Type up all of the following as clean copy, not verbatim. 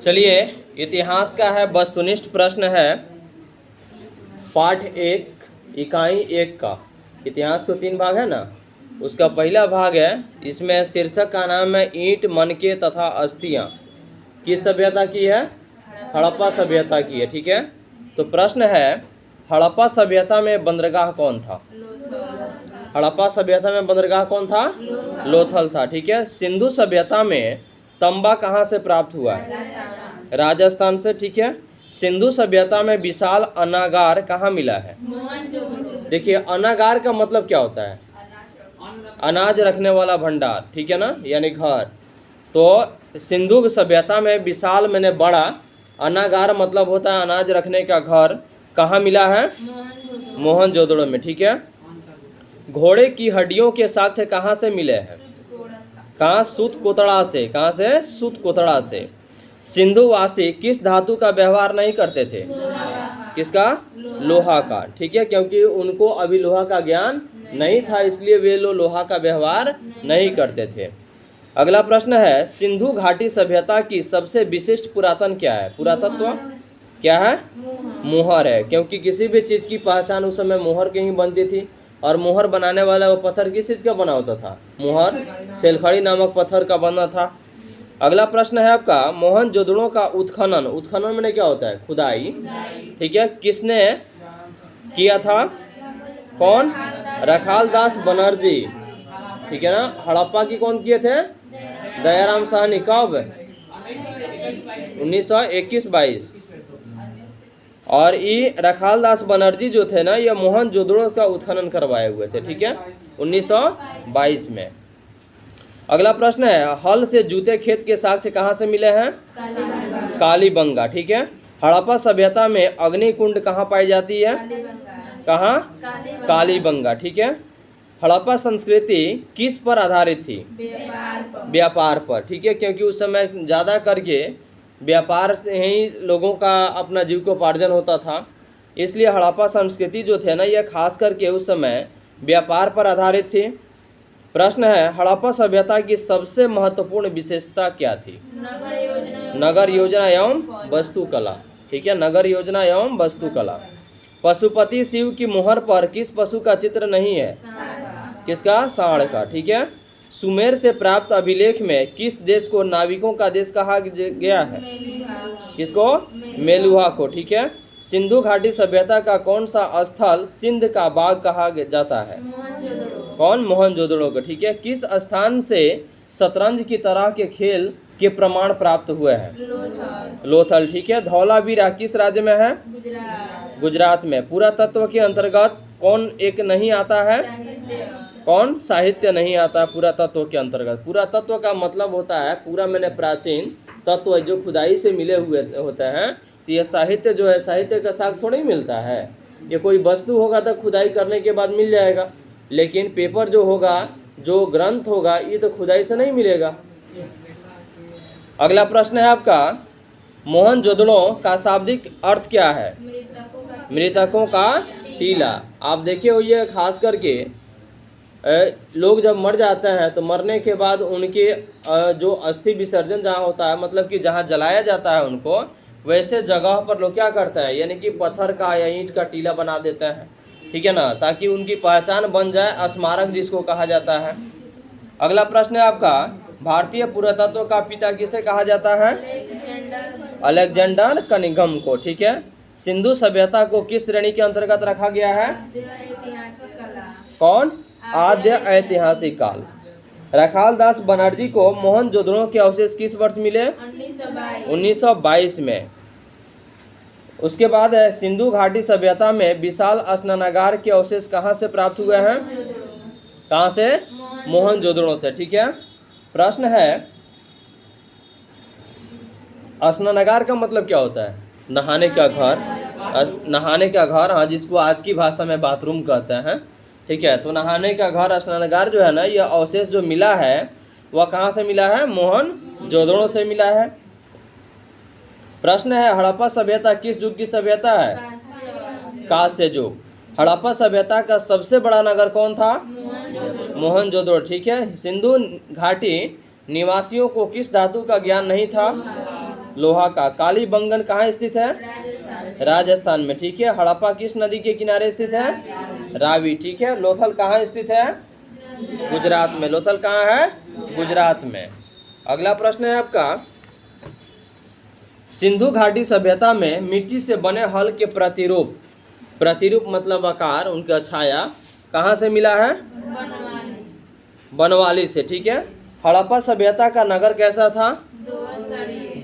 चलिए, इतिहास का है वस्तुनिष्ठ प्रश्न है, पाठ 1 इकाई 1 का। इतिहास को 3 भाग है ना, उसका पहला भाग है, इसमें शीर्षक का नाम है ईंट, मनके तथा अस्थियां। किस सभ्यता की है? हड़प्पा सभ्यता की है। ठीक है, तो प्रश्न है, हड़प्पा सभ्यता में बंदरगाह कौन था? हड़प्पा सभ्यता में बंदरगाह कौन था? लोथल था। ठीक है, सिंधु सभ्यता में तंबा कहाँ से प्राप्त हुआ है? राजस्थान से। ठीक है, सिंधु सभ्यता में विशाल अनागार कहाँ मिला है? देखिए, अनागार का मतलब क्या होता है? अनाज रखने वाला भंडार। ठीक है ना, यानी घर। तो सिंधु सभ्यता में विशाल मैंने बड़ा, अनागार मतलब होता है अनाज रखने का घर। कहाँ मिला है? मोहनजोदड़ो में। ठीक है, घोड़े की हड्डियों के साक्ष्य कहाँ से मिले हैं? कहाँ? सूत कोतड़ा से। कहाँ से? सूत कोतड़ा से। सिंधुवासी किस धातु का व्यवहार नहीं करते थे? किसका? लोहा का। ठीक है, क्योंकि उनको अभी लोहा का ज्ञान नहीं था, इसलिए वे लोहा का व्यवहार नहीं करते थे। अगला प्रश्न है, सिंधु घाटी सभ्यता की सबसे विशिष्ट पुरातन क्या है? पुरातत्व क्या है? मोहर है, क्योंकि किसी भी चीज़ की पहचान उस समय मोहर की ही बनती थी। और मोहर बनाने वाला वो पत्थर किस चीज़ का बना होता था? मोहर सेलखड़ी नामक पत्थर का बना था। अगला प्रश्न है आपका, मोहनजोदड़ो का उत्खनन। उत्खनन में क्या होता है? खुदाई। ठीक है, किसने किया था? कौन? रखालदास बनर्जी। ठीक है ना। हड़प्पा की कौन किए थे? दयाराम साहनी। कब? 1921-22। और ये रखालदास बनर्जी जो थे ना, ये मोहनजोदड़ो का उत्खनन करवाए हुए थे। ठीक है, 1922 में। अगला प्रश्न है, हल से जूते खेत के साक्ष्य कहाँ से मिले हैं? कालीबंगा। ठीक है, हड़प्पा सभ्यता में अग्निकुंड कहाँ पाई जाती है? कहाँ? कालीबंगा। ठीक है, हड़प्पा संस्कृति किस पर आधारित थी? व्यापार पर। ठीक है, क्योंकि उस समय ज़्यादा करके व्यापार से ही लोगों का अपना जीविकोपार्जन होता था, इसलिए हड़प्पा संस्कृति जो थे ना, यह खास करके उस समय व्यापार पर आधारित थी। प्रश्न है, हड़प्पा सभ्यता की सबसे महत्वपूर्ण विशेषता क्या थी? नगर योजना एवं वास्तुकला। ठीक है, नगर योजना एवं वास्तुकला। पशुपति शिव की मोहर पर किस पशु का चित्र नहीं है? किसका? सांड का। ठीक है, सुमेर से प्राप्त अभिलेख में किस देश को नाविकों का देश कहा गया है? किसको? मेलुहा को। ठीक है, सिंधु घाटी सभ्यता का कौन सा स्थल सिंध का बाग कहा जाता है? कौन? मोहनजोदड़ो को। ठीक है, किस स्थान से शतरंज की तरह के खेल के प्रमाण प्राप्त हुए हैं? लोथल। ठीक है, धौलावीरा किस राज्य में है? गुजरात में। पुरातत्व के अंतर्गत कौन एक नहीं आता है? कौन? साहित्य नहीं आता पुरातत्व के अंतर्गत। पुरातत्व का मतलब होता है पूरा मैंने प्राचीन तत्व जो खुदाई से मिले हुए होते हैं। तो यह साहित्य जो है, साहित्य का साक्ष्य थोड़ी मिलता है। ये कोई वस्तु होगा तो खुदाई करने के बाद मिल जाएगा, लेकिन पेपर जो होगा, जो ग्रंथ होगा, ये तो खुदाई से नहीं मिलेगा। अगला प्रश्न है आपका, मोहनजोदड़ो का शाब्दिक अर्थ क्या है? मृतकों का टीला। आप देखिए, ये खास करके लोग जब मर जाते हैं तो मरने के बाद उनके जो अस्थि विसर्जन जहाँ होता है, मतलब कि जहाँ जलाया जाता है उनको, वैसे जगह पर लोग क्या करते हैं, यानी कि पत्थर का या ईंट का टीला बना देते हैं। ठीक है ना, ताकि उनकी पहचान बन जाए, स्मारक जिसको कहा जाता है। अगला प्रश्न है आपका, भारतीय पुरातत्व का पिता किसे कहा जाता है? अलेक्जेंडर कनिंघम को। ठीक है, सिंधु सभ्यता को किस श्रेणी के अंतर्गत रखा गया है? कौन? आद्य ऐतिहासिक काल। रखालदास बनर्जी को मोहनजोदड़ो के अवशेष किस वर्ष मिले? 1922 में। उसके बाद है, सिंधु घाटी सभ्यता में विशाल स्नानागार के अवशेष कहाँ से प्राप्त हुए हैं? कहाँ से? मोहनजोदड़ो से। ठीक है, प्रश्न है, स्नानागार का मतलब क्या होता है? नहाने का घर। नहाने का घर, हाँ, जिसको आज की भाषा में बाथरूम कहते हैं। ठीक है, तो नहाने का घर, स्नानागार जो है ना, यह अवशेष जो मिला है वह कहाँ से मिला है? मोहनजोदड़ो से मिला है। प्रश्न है, हड़प्पा सभ्यता किस युग की सभ्यता है? कांस्य युग। हड़प्पा सभ्यता का सबसे बड़ा नगर कौन था? मोहनजोदड़ो। ठीक है। सिंधु घाटी निवासियों को किस धातु का ज्ञान नहीं था? लोहा का। कालीबंगन कहाँ स्थित है? राजस्थान में। ठीक है। हड़प्पा किस नदी के किनारे स्थित है? रावी। ठीक है। लोथल कहाँ स्थित है? गुजरात में। लोथल कहाँ है? गुजरात में। अगला प्रश्न है आपका, सिंधु घाटी सभ्यता में मिट्टी से बने हल के प्रतिरूप, प्रतिरूप मतलब आकार, उनका छाया कहाँ से मिला है? बनवाली से। ठीक है। हड़प्पा सभ्यता का नगर कैसा था?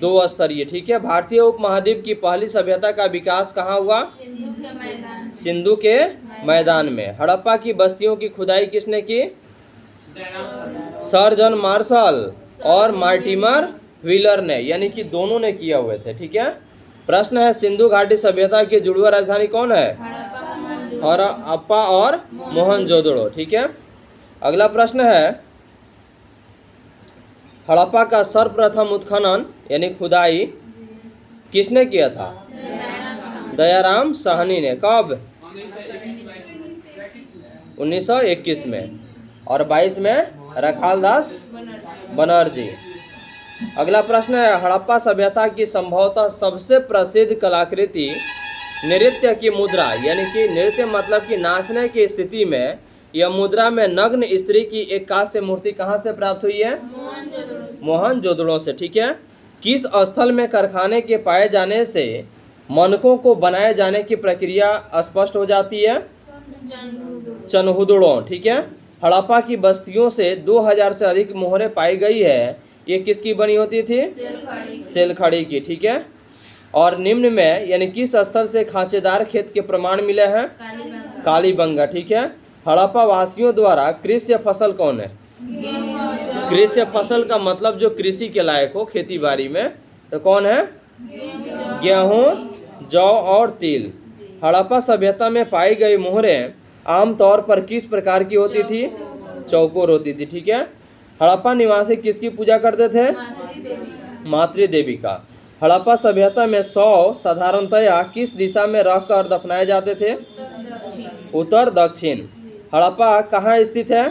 दो स्तरीय। ठीक है। भारतीय उपमहाद्वीप की पहली सभ्यता का विकास कहाँ हुआ? सिंधु के मैदान में। हड़प्पा की बस्तियों की खुदाई किसने की? सर जॉन मार्शल और मार्टिमर व्हीलर ने, यानी कि दोनों ने किए हुए थे। ठीक है। प्रश्न है, सिंधु घाटी सभ्यता की जुड़वा राजधानी कौन है? हड़प्पा और मोहनजोदड़ो। ठीक है। अगला प्रश्न है, हड़प्पा का सर्वप्रथम उत्खनन यानी खुदाई किसने किया था? दयाराम साहनी ने। कब? 1921 में। और 22 में रखालदास बनर्जी। अगला प्रश्न है, हड़प्पा सभ्यता की संभवतः सबसे प्रसिद्ध कलाकृति नृत्य की मुद्रा, यानी कि नृत्य मतलब कि नाचने की स्थिति में यह मुद्रा में नग्न स्त्री की एक कांस्य मूर्ति कहाँ से प्राप्त हुई है? मोहनजोदड़ो से। ठीक है। किस स्थल में कारखाने के पाए जाने से मनकों को बनाए जाने की प्रक्रिया स्पष्ट हो जाती है? चनहुदड़ो। ठीक है। हड़प्पा की बस्तियों से 2000 से अधिक मोहरें पाई गई है, ये किसकी बनी होती थी? सेलखड़ी की। ठीक है। और निम्न में यानी किस स्थल से खांचेदार खेत के प्रमाण मिले हैं? कालीबंगा। ठीक है। हड़प्पा वासियों द्वारा कृषि फसल कौन है? कृषि फसल का मतलब जो कृषि के लायक हो खेती बाड़ी में, तो कौन है? गेहूं, जौ और तिल। हड़प्पा सभ्यता में पाई गई मोहरें आमतौर पर किस प्रकार की होती थी? चौकोर होती थी। ठीक है। हड़प्पा निवासी किसकी पूजा करते थे? मातृ देवी का। हड़प्पा सभ्यता में शव साधारणतया किस दिशा में रखकर दफनाए जाते थे? उत्तर दक्षिण। हड़प्पा कहाँ स्थित है?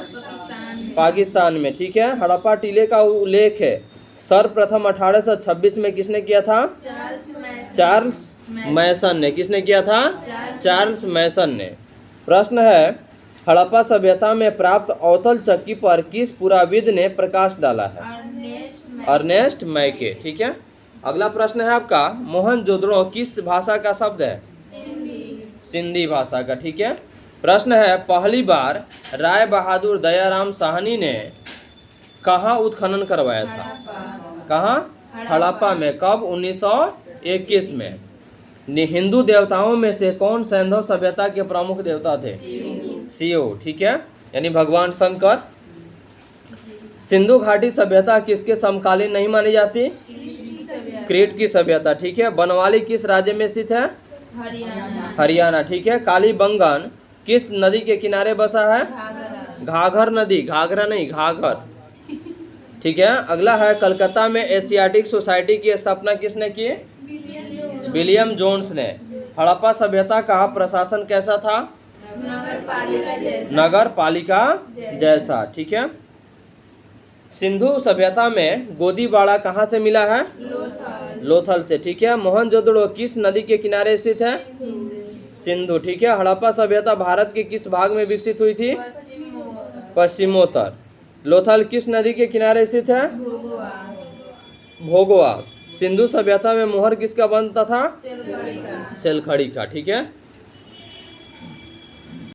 पाकिस्तान में। ठीक है। हड़प्पा टीले का उल्लेख है सर्वप्रथम 1826 में किसने किया था? चार्ल्स मैसन ने। किसने किया था? चार्ल्स मैसन ने। प्रश्न है, हड़प्पा सभ्यता में प्राप्त अवतल चक्की पर किस पुराविद ने प्रकाश डाला है? अर्नेस्ट मैके। ठीक है। अगला प्रश्न है आपका, मोहनजोदड़ो किस भाषा का शब्द है? सिंधी भाषा का। ठीक है। प्रश्न है, पहली बार राय बहादुर दयाराम साहनी ने कहाँ उत्खनन करवाया था? कहाँ? हड़प्पा में। कब? 1921 में। हिंदू देवताओं में से कौन सैंधव सभ्यता के प्रमुख देवता थे? शिव। ठीक है। यानी भगवान शंकर। सिंधु घाटी सभ्यता किसके समकालीन नहीं मानी जाती? क्रीट की सभ्यता। ठीक है। बनवाली किस राज्य में स्थित है? हरियाणा। ठीक है। कालीबंगन किस नदी के किनारे बसा है? घाघर नदी। घाघरा नहीं, घाघर। ठीक है। अगला है, कलकत्ता में एशियाटिक सोसाइटी की स्थापना किसने की? विलियम जोन्स ने। हड़प्पा सभ्यता का प्रशासन कैसा था? नगर पालिका जैसा। ठीक है। सिंधु सभ्यता में गोदीबाड़ा कहाँ से मिला है? लोथल से। ठीक है। मोहनजोदड़ो किस नदी के किनारे स्थित है? सिंधु। ठीक है। हड़प्पा सभ्यता भारत के किस भाग में विकसित हुई थी? पश्चिमोत्तर। लोथल किस नदी के किनारे स्थित है? भोगवा। सिंधु सभ्यता में मोहर किसका बनता था? सेलखड़ी का। ठीक है।